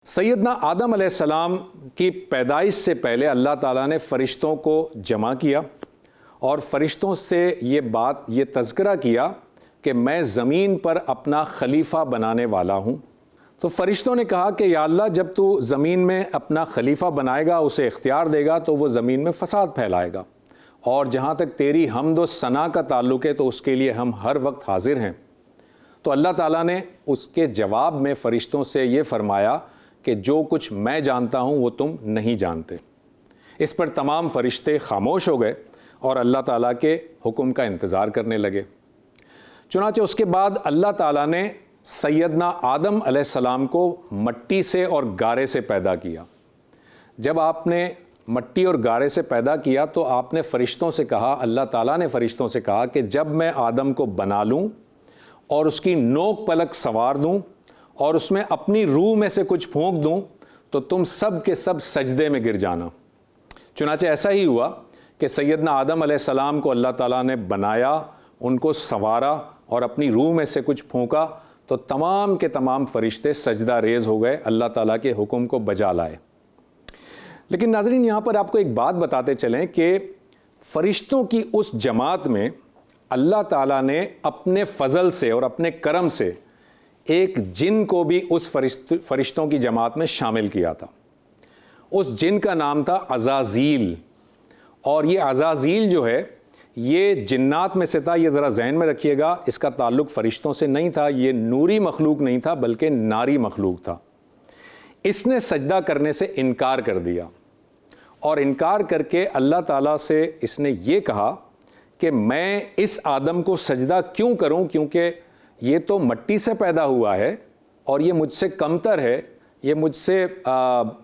سیدنا آدم علیہ السلام کی پیدائش سے پہلے اللہ تعالیٰ نے فرشتوں کو جمع کیا اور فرشتوں سے یہ تذکرہ کیا کہ میں زمین پر اپنا خلیفہ بنانے والا ہوں۔ تو فرشتوں نے کہا کہ یا اللہ، جب تو زمین میں اپنا خلیفہ بنائے گا، اسے اختیار دے گا تو وہ زمین میں فساد پھیلائے گا، اور جہاں تک تیری حمد و ثنا کا تعلق ہے تو اس کے لیے ہم ہر وقت حاضر ہیں۔ تو اللہ تعالیٰ نے اس کے جواب میں فرشتوں سے یہ فرمایا کہ جو کچھ میں جانتا ہوں وہ تم نہیں جانتے۔ اس پر تمام فرشتے خاموش ہو گئے اور اللہ تعالیٰ کے حکم کا انتظار کرنے لگے۔ چنانچہ اس کے بعد اللہ تعالیٰ نے سیدنا آدم علیہ السلام کو مٹی سے اور گارے سے پیدا کیا۔ جب آپ نے مٹی اور گارے سے پیدا کیا تو آپ نے فرشتوں سے کہا، اللہ تعالیٰ نے فرشتوں سے کہا کہ جب میں آدم کو بنا لوں اور اس کی نوک پلک سنوار دوں اور اس میں اپنی روح میں سے کچھ پھونک دوں تو تم سب کے سب سجدے میں گر جانا۔ چنانچہ ایسا ہی ہوا کہ سیدنا آدم علیہ السلام کو اللہ تعالیٰ نے بنایا، ان کو سنوارا اور اپنی روح میں سے کچھ پھونکا تو تمام کے تمام فرشتے سجدہ ریز ہو گئے، اللہ تعالیٰ کے حکم کو بجا لائے۔ لیکن ناظرین، یہاں پر آپ کو ایک بات بتاتے چلیں کہ فرشتوں کی اس جماعت میں اللہ تعالیٰ نے اپنے فضل سے اور اپنے کرم سے ایک جن کو بھی اس فرشتوں کی جماعت میں شامل کیا تھا۔ اس جن کا نام تھا عزازیل، اور یہ عزازیل جو ہے یہ جنات میں سے تھا۔ یہ ذرا ذہن میں رکھیے گا، اس کا تعلق فرشتوں سے نہیں تھا، یہ نوری مخلوق نہیں تھا بلکہ ناری مخلوق تھا۔ اس نے سجدہ کرنے سے انکار کر دیا، اور انکار کر کے اللہ تعالیٰ سے اس نے یہ کہا کہ میں اس آدم کو سجدہ کیوں کروں، کیونکہ یہ تو مٹی سے پیدا ہوا ہے اور یہ مجھ سے کمتر ہے، یہ مجھ سے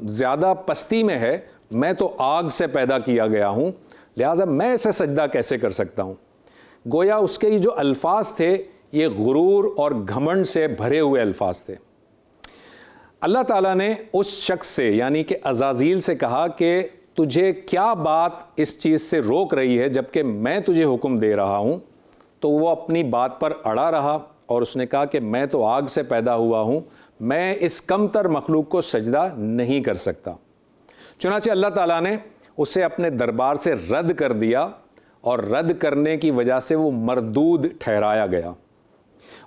زیادہ پستی میں ہے، میں تو آگ سے پیدا کیا گیا ہوں، لہٰذا میں اسے سجدہ کیسے کر سکتا ہوں۔ گویا اس کے یہ جو الفاظ تھے یہ غرور اور گھمنڈ سے بھرے ہوئے الفاظ تھے۔ اللہ تعالیٰ نے اس شخص سے یعنی کہ عزازیل سے کہا کہ تجھے کیا بات اس چیز سے روک رہی ہے جبکہ میں تجھے حکم دے رہا ہوں؟ تو وہ اپنی بات پر اڑا رہا اور اس نے کہا کہ میں تو آگ سے پیدا ہوا ہوں، میں اس کمتر مخلوق کو سجدہ نہیں کر سکتا۔ چنانچہ اللہ تعالیٰ نے اسے اپنے دربار سے رد کر دیا، اور رد کرنے کی وجہ سے وہ مردود ٹھہرایا گیا۔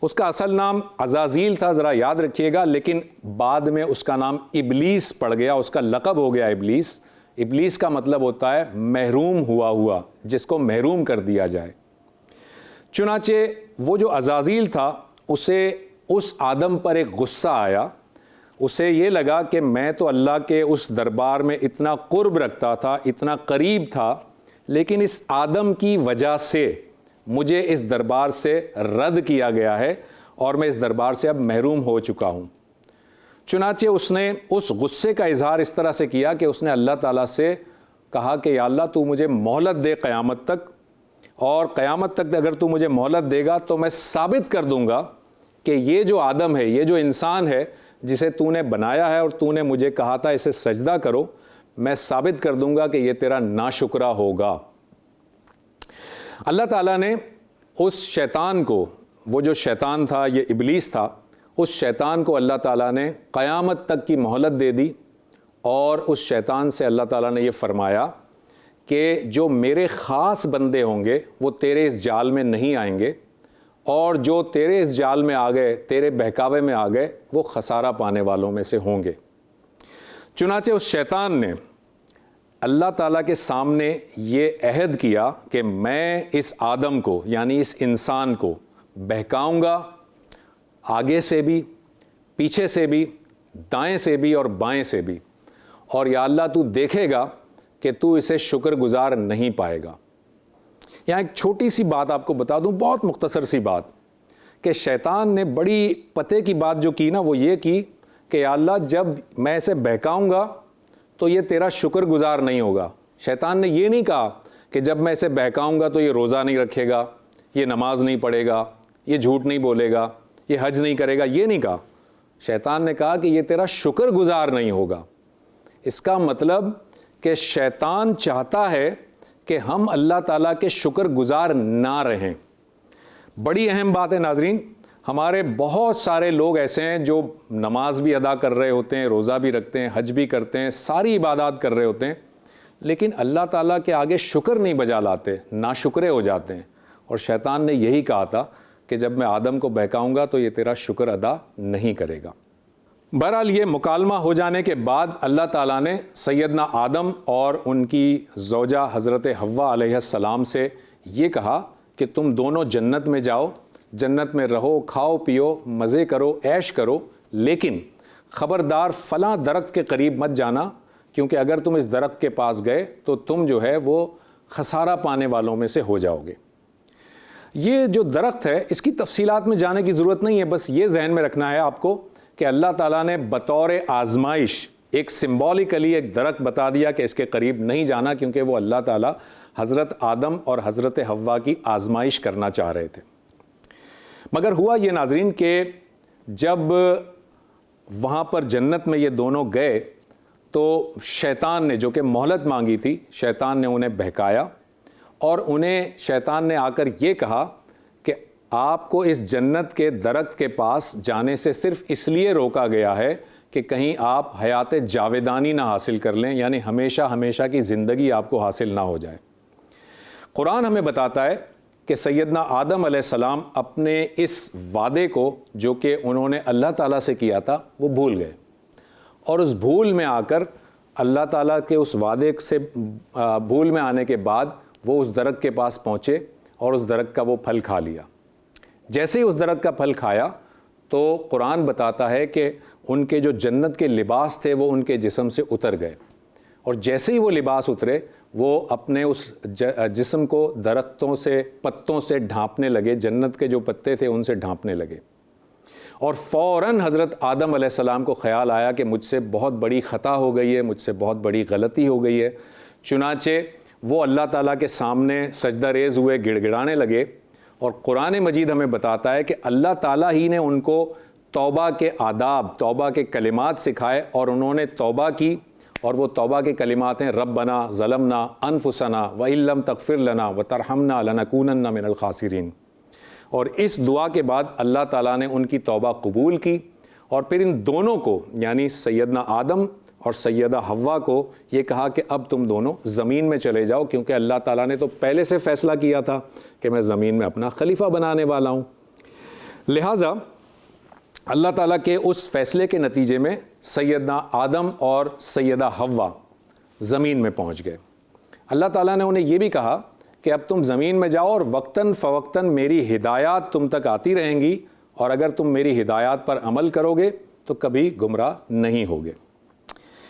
اس کا اصل نام عزازیل تھا، ذرا یاد رکھیے گا، لیکن بعد میں اس کا نام ابلیس پڑ گیا، اس کا لقب ہو گیا ابلیس۔ ابلیس کا مطلب ہوتا ہے محروم ہوا، جس کو محروم کر دیا جائے۔ چنانچہ وہ جو عزازیل تھا اسے اس آدم پر ایک غصہ آیا، اسے یہ لگا کہ میں تو اللہ کے اس دربار میں اتنا قرب رکھتا تھا، اتنا قریب تھا، لیکن اس آدم کی وجہ سے مجھے اس دربار سے رد کیا گیا ہے اور میں اس دربار سے اب محروم ہو چکا ہوں۔ چنانچہ اس نے اس غصے کا اظہار اس طرح سے کیا کہ اس نے اللہ تعالیٰ سے کہا کہ یا اللہ، تو مجھے مہلت دے قیامت تک، اور قیامت تک اگر تو مجھے مہلت دے گا تو میں ثابت کر دوں گا کہ یہ جو آدم ہے، یہ جو انسان ہے جسے تو نے بنایا ہے اور تو نے مجھے کہا تھا اسے سجدہ کرو، میں ثابت کر دوں گا کہ یہ تیرا ناشکرہ ہوگا۔ اللہ تعالیٰ نے اس شیطان کو، وہ جو شیطان تھا یہ ابلیس تھا، اس شیطان کو اللہ تعالیٰ نے قیامت تک کی مہلت دے دی، اور اس شیطان سے اللہ تعالیٰ نے یہ فرمایا کہ جو میرے خاص بندے ہوں گے وہ تیرے اس جال میں نہیں آئیں گے، اور جو تیرے اس جال میں آ گئے، تیرے بہکاوے میں آ گئے، وہ خسارہ پانے والوں میں سے ہوں گے۔ چنانچہ اس شیطان نے اللہ تعالیٰ کے سامنے یہ عہد کیا کہ میں اس آدم کو یعنی اس انسان کو بہکاؤں گا، آگے سے بھی، پیچھے سے بھی، دائیں سے بھی اور بائیں سے بھی، اور یا اللہ تو دیکھے گا کہ تو اسے شکر گزار نہیں پائے گا۔ یہاں ایک چھوٹی سی بات آپ کو بتا دوں، بہت مختصر سی بات، کہ شیطان نے بڑی پتے کی بات جو کی نا وہ یہ کی کہ یا اللہ، جب میں اسے بہکاؤں گا تو یہ تیرا شکر گزار نہیں ہوگا۔ شیطان نے یہ نہیں کہا کہ جب میں اسے بہکاؤں گا تو یہ روزہ نہیں رکھے گا، یہ نماز نہیں پڑھے گا، یہ جھوٹ نہیں بولے گا، یہ حج نہیں کرے گا، یہ نہیں کہا۔ شیطان نے کہا کہ یہ تیرا شکر گزار نہیں ہوگا۔ اس کا مطلب کہ شیطان چاہتا ہے کہ ہم اللہ تعالیٰ کے شکر گزار نہ رہیں۔ بڑی اہم بات ہے ناظرین، ہمارے بہت سارے لوگ ایسے ہیں جو نماز بھی ادا کر رہے ہوتے ہیں، روزہ بھی رکھتے ہیں، حج بھی کرتے ہیں، ساری عبادات کر رہے ہوتے ہیں، لیکن اللہ تعالیٰ کے آگے شکر نہیں بجا لاتے، ناشکرے ہو جاتے ہیں۔ اور شیطان نے یہی کہا تھا کہ جب میں آدم کو بہکاؤں گا تو یہ تیرا شکر ادا نہیں کرے گا۔ بہرحال یہ مکالمہ ہو جانے کے بعد اللہ تعالیٰ نے سیدنا آدم اور ان کی زوجہ حضرت حوا علیہ السلام سے یہ کہا کہ تم دونوں جنت میں جاؤ، جنت میں رہو، کھاؤ پیو، مزے کرو، عیش کرو، لیکن خبردار فلاں درخت کے قریب مت جانا، کیونکہ اگر تم اس درخت کے پاس گئے تو تم جو ہے وہ خسارہ پانے والوں میں سے ہو جاؤ گے۔ یہ جو درخت ہے اس کی تفصیلات میں جانے کی ضرورت نہیں ہے، بس یہ ذہن میں رکھنا ہے آپ کو کہ اللہ تعالیٰ نے بطور آزمائش ایک سمبولیکلی ایک درخت بتا دیا کہ اس کے قریب نہیں جانا، کیونکہ وہ اللہ تعالیٰ حضرت آدم اور حضرت حوا کی آزمائش کرنا چاہ رہے تھے۔ مگر ہوا یہ ناظرین کہ جب وہاں پر جنت میں یہ دونوں گئے تو شیطان نے، جو کہ مہلت مانگی تھی، شیطان نے انہیں بہکایا اور انہیں شیطان نے آ کر یہ کہا کہ آپ کو اس جنت کے درخت کے پاس جانے سے صرف اس لیے روکا گیا ہے کہ کہیں آپ حیات جاویدانی نہ حاصل کر لیں، یعنی ہمیشہ ہمیشہ کی زندگی آپ کو حاصل نہ ہو جائے۔ قرآن ہمیں بتاتا ہے کہ سیدنا آدم علیہ السلام اپنے اس وعدے کو جو کہ انہوں نے اللہ تعالیٰ سے کیا تھا وہ بھول گئے، اور اس بھول میں آ کر اللہ تعالیٰ کے اس وعدے سے بھول میں آنے کے بعد وہ اس درخت کے پاس پہنچے اور اس درخت کا وہ پھل کھا لیا۔ جیسے ہی اس درخت کا پھل کھایا تو قرآن بتاتا ہے کہ ان کے جو جنت کے لباس تھے وہ ان کے جسم سے اتر گئے، اور جیسے ہی وہ لباس اترے وہ اپنے اس جسم کو درختوں سے، پتوں سے ڈھانپنے لگے، جنت کے جو پتے تھے ان سے ڈھانپنے لگے، اور فوراً حضرت آدم علیہ السلام کو خیال آیا کہ مجھ سے بہت بڑی خطا ہو گئی ہے، مجھ سے بہت بڑی غلطی ہو گئی ہے۔ چنانچہ وہ اللہ تعالیٰ کے سامنے سجدہ ریز ہوئے، گڑ گڑانے لگے، اور قرآن مجید ہمیں بتاتا ہے کہ اللہ تعالیٰ ہی نے ان کو توبہ کے آداب، توبہ کے کلمات سکھائے، اور انہوں نے توبہ کی، اور وہ توبہ کے کلمات ہیں ربنا ظلمنا انفسنا وان لم تغفر لنا وترحمنا لنکونن من الخاسرین۔ اور اس دعا کے بعد اللہ تعالیٰ نے ان کی توبہ قبول کی، اور پھر ان دونوں کو یعنی سیدنا آدم اور سیدہ حوا کو یہ کہا کہ اب تم دونوں زمین میں چلے جاؤ، کیونکہ اللہ تعالیٰ نے تو پہلے سے فیصلہ کیا تھا کہ میں زمین میں اپنا خلیفہ بنانے والا ہوں۔ لہٰذا اللہ تعالیٰ کے اس فیصلے کے نتیجے میں سیدنا آدم اور سیدہ حوا زمین میں پہنچ گئے۔ اللہ تعالیٰ نے انہیں یہ بھی کہا کہ اب تم زمین میں جاؤ اور وقتاً فوقتاً میری ہدایات تم تک آتی رہیں گی، اور اگر تم میری ہدایات پر عمل کرو گے تو کبھی گمراہ نہیں ہوگے۔